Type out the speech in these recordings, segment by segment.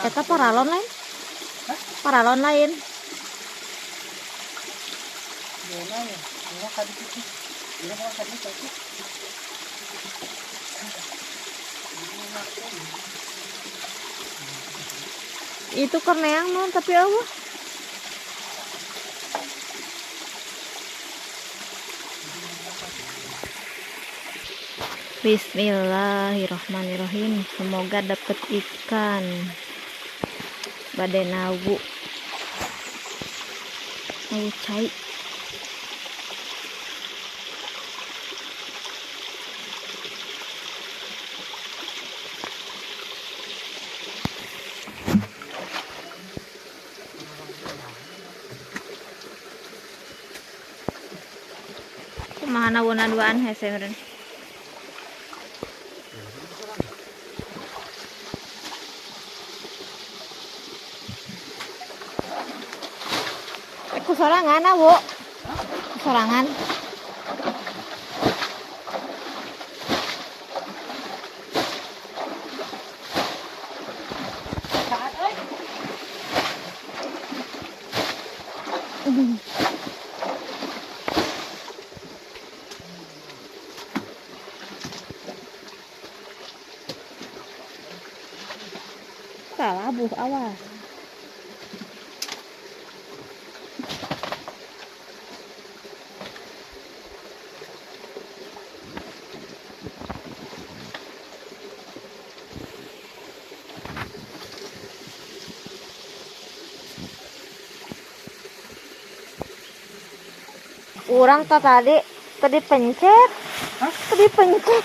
Eta paralon lain? Paralon lain? Itu kerneang non tapi Allah. Bismillahirrahmanirrahim. Semoga dapat ikan. Bade nawu cai. Kumaha nawuna duaan hese meureun. Sorangan awo. Sorangan. Salah buh awas. Orang tadi pencet. Tadi pencet.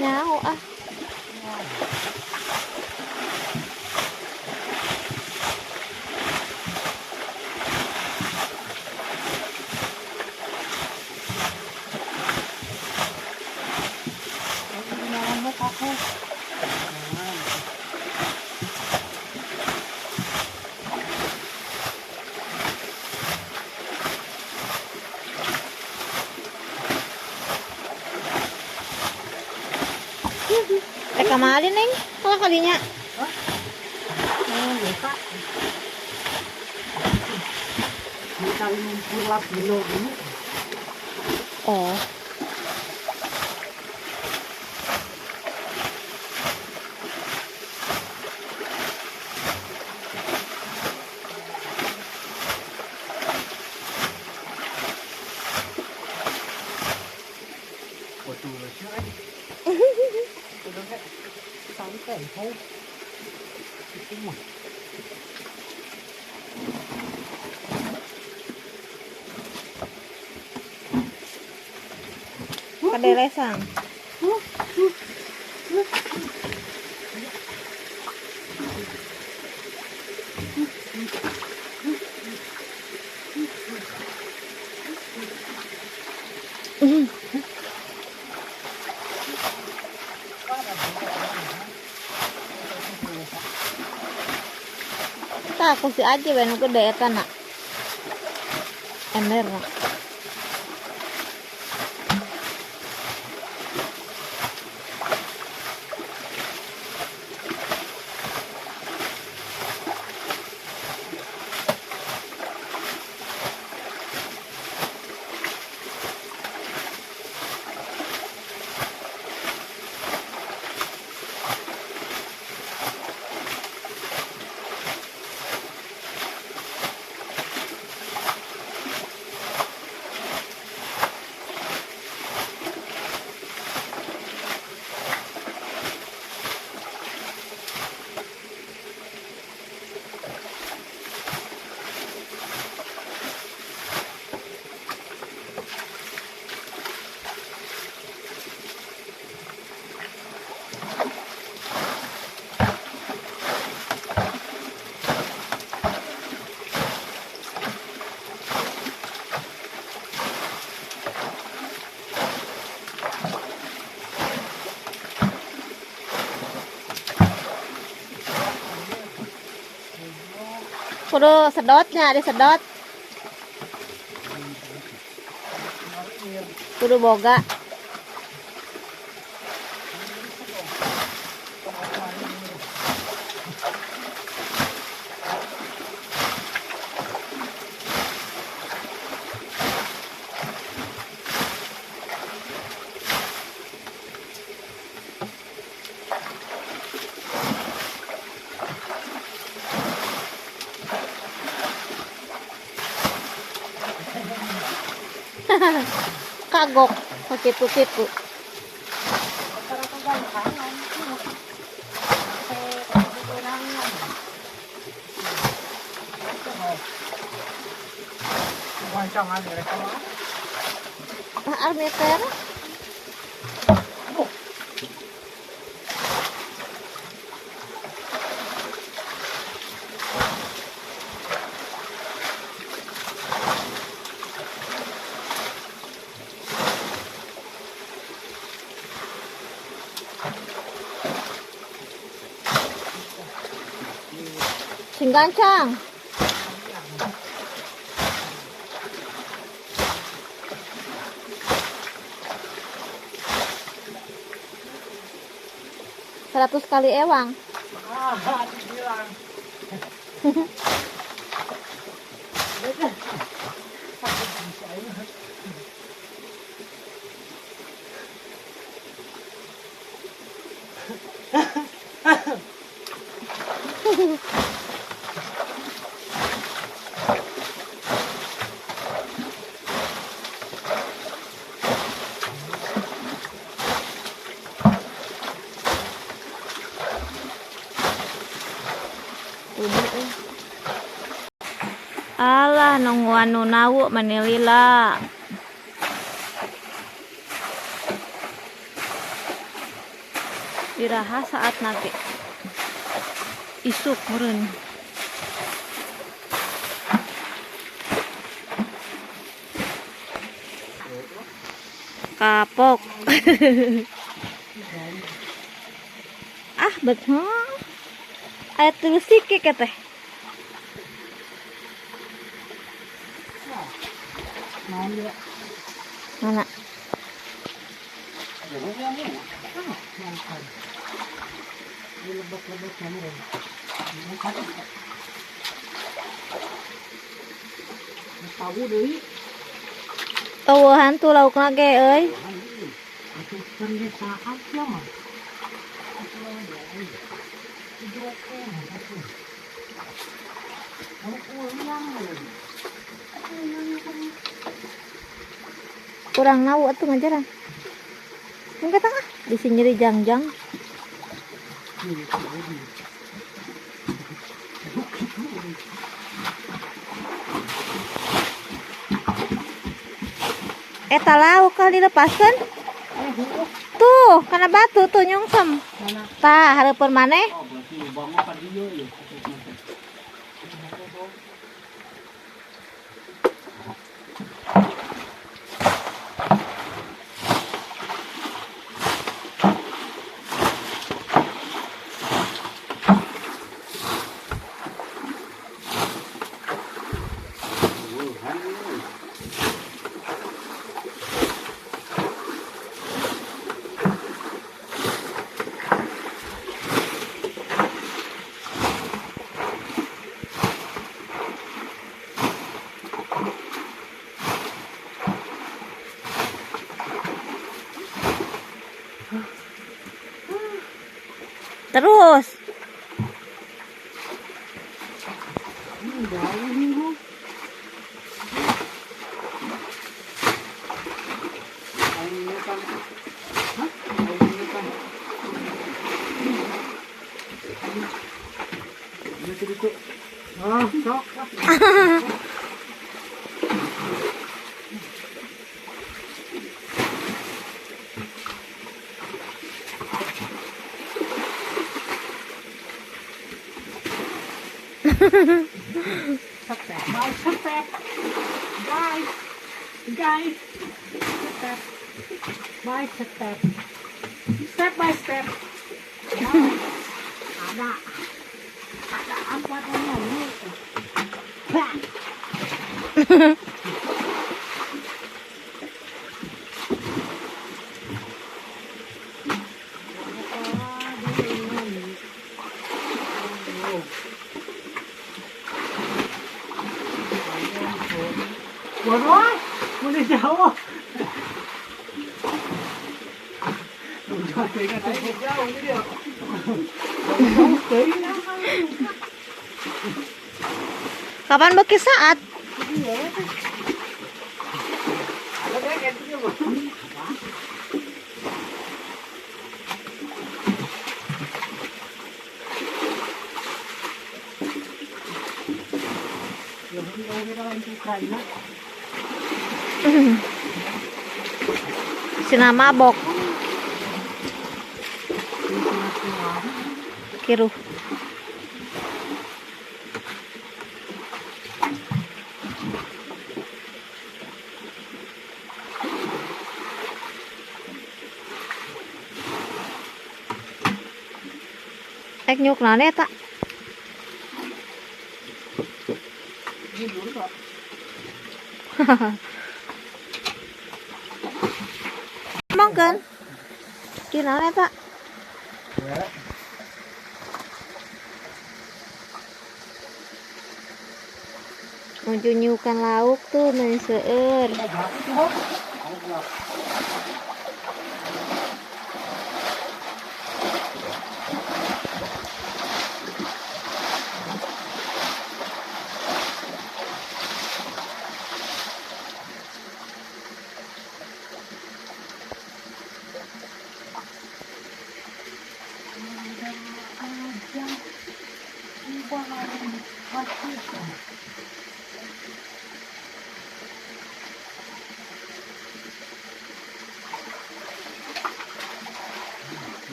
Nyaho ah. Kamali neng, kalau kalinya. Oh. Sampai thôi. Kadelesan. Aku si aja benu gede eta nak. Ember nak. Kudu sedotnya, disedot. Kudu boga. Kagok begitu-gitu. Armeter. Sing gancang. Seratus kali ewang. Dibilang. Alah nungguan nu nawu manilila. Iraha saat nanti isuk meureun. Kapok. Ah betul. Aya teu sikik teh. Mana? Tawuhan tuh laukna ge euy. Kurang nawu atuh ngajaran. Enggak tengah di sini di jangjang. Eta lauk kali dilepaskeun. Tuh, kana batu tuh nyungsem. Tah, hareupeun maneh. Terus. Step by step. Ada apa namanya? Waduh, mulai jauh. Jauh ini dia. Kapan beki saat? Sina mabok. Kiru. Ek nyuk nane tak? Emang kan? Gimana tak? Mau nyukan lauk tuh nih seueur.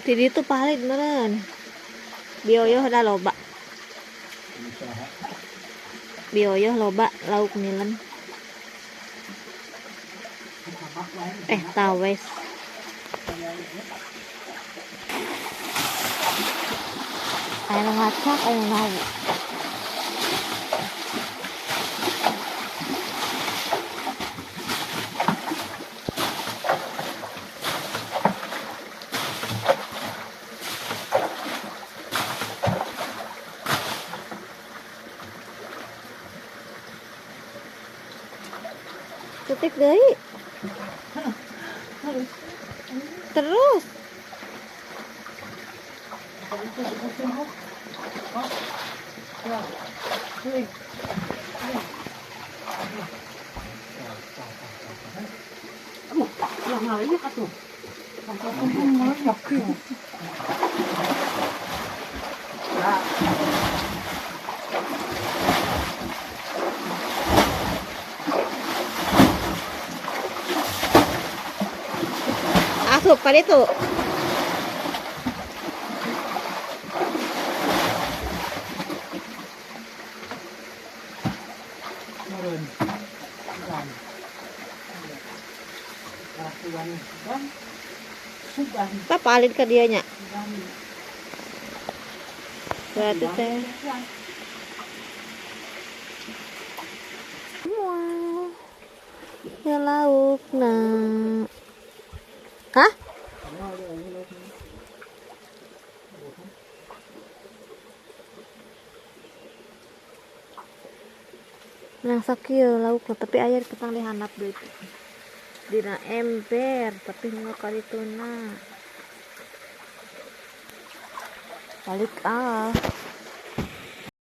Jadi itu palit meren. Bioyo udah loba. Bioyo loba lauk nilen. Tawes. Ayo ngacak, ayo nahu. Ketik deui. Terus. Asup kali itu. Kita palit ke dianya. Berarti teh. Wow. Ya lauk nah. Hah? Nah sakieu lauk tapi aya ketang dihandap deui. Dina ember tapi nggak kali tuna. Balik ah.